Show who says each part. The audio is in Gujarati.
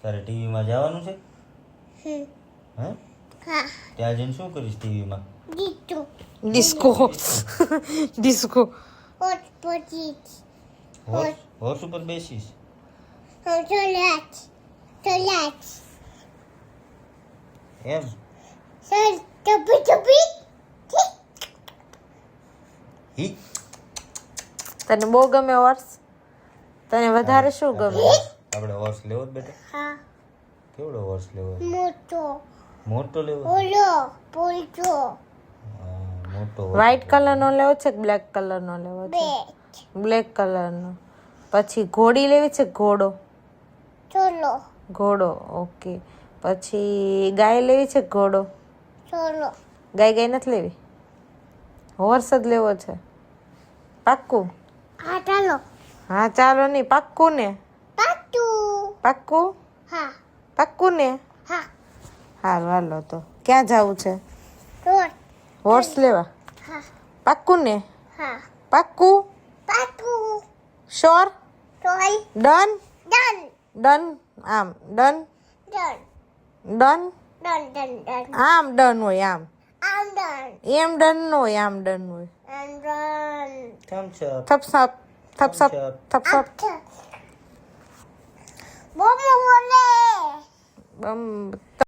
Speaker 1: તારે ટીવીમાં જવાનું છે? હે?
Speaker 2: હા
Speaker 1: ત્યાં જઈને શું કરીશ ટીવીમાં?
Speaker 2: દીટુ
Speaker 3: ડિસ્કો ડિસ્કો
Speaker 2: હોટ પોચીચ
Speaker 1: હોર્સ ઉપર બેસીશ?
Speaker 2: ચોલાચ
Speaker 1: એમ?
Speaker 2: સર ટપી ટપી
Speaker 1: હી
Speaker 3: તને બહુ ગમે હોર્સ? તને વધારે શું ગમે?
Speaker 1: આપણે હોર્સ લેવો જ બેટા?
Speaker 2: હા
Speaker 1: કેવડો હોર્સ લેવો?
Speaker 2: મોટો
Speaker 1: મોટો લેવો?
Speaker 2: ઓલો પોલટો
Speaker 1: હા, મોટો
Speaker 3: વ્હાઈટ કલરનો લેવો છે કે બ્લેક કલરનો લેવો છે?
Speaker 2: બેટ
Speaker 3: બ્લેક કલરનો. પછી ઘોડી લેવી છે? ઘોડો
Speaker 2: ચોલો
Speaker 3: ઘોડો ઓકે. પછી ગાય લેવી છે? ઘોડો
Speaker 2: ચોલો
Speaker 3: ગાય નથી લેવી? હોર્સ જ લેવો છે? પાક્કું?
Speaker 2: હા ચાલો
Speaker 3: હા ચાલો નહીં, પાક્કું ને?
Speaker 2: પાટુ
Speaker 3: પાક્કું?
Speaker 2: હા
Speaker 3: પાક્કું ને?
Speaker 2: હા
Speaker 3: હારું હાલો તો. ક્યાં જવું છે?
Speaker 2: રોડ
Speaker 3: હોર્સ લેવા?
Speaker 2: હા
Speaker 3: પાક્કું ને?
Speaker 2: હા
Speaker 3: પાક્કું?
Speaker 2: પાટુ
Speaker 3: શ્યોર?
Speaker 2: ટોય
Speaker 3: ડન?
Speaker 2: ડન
Speaker 3: ડન આમ ડન
Speaker 2: ડન
Speaker 3: ડન
Speaker 2: ડન
Speaker 3: આમ ડન હોય આમ
Speaker 2: આમ ડન
Speaker 3: એમ ડન નો હોય આમ ડન હોય.
Speaker 2: and run
Speaker 1: Thums Up.
Speaker 3: થપસપ થપસપ થપસપ
Speaker 2: Momo wole
Speaker 3: બમ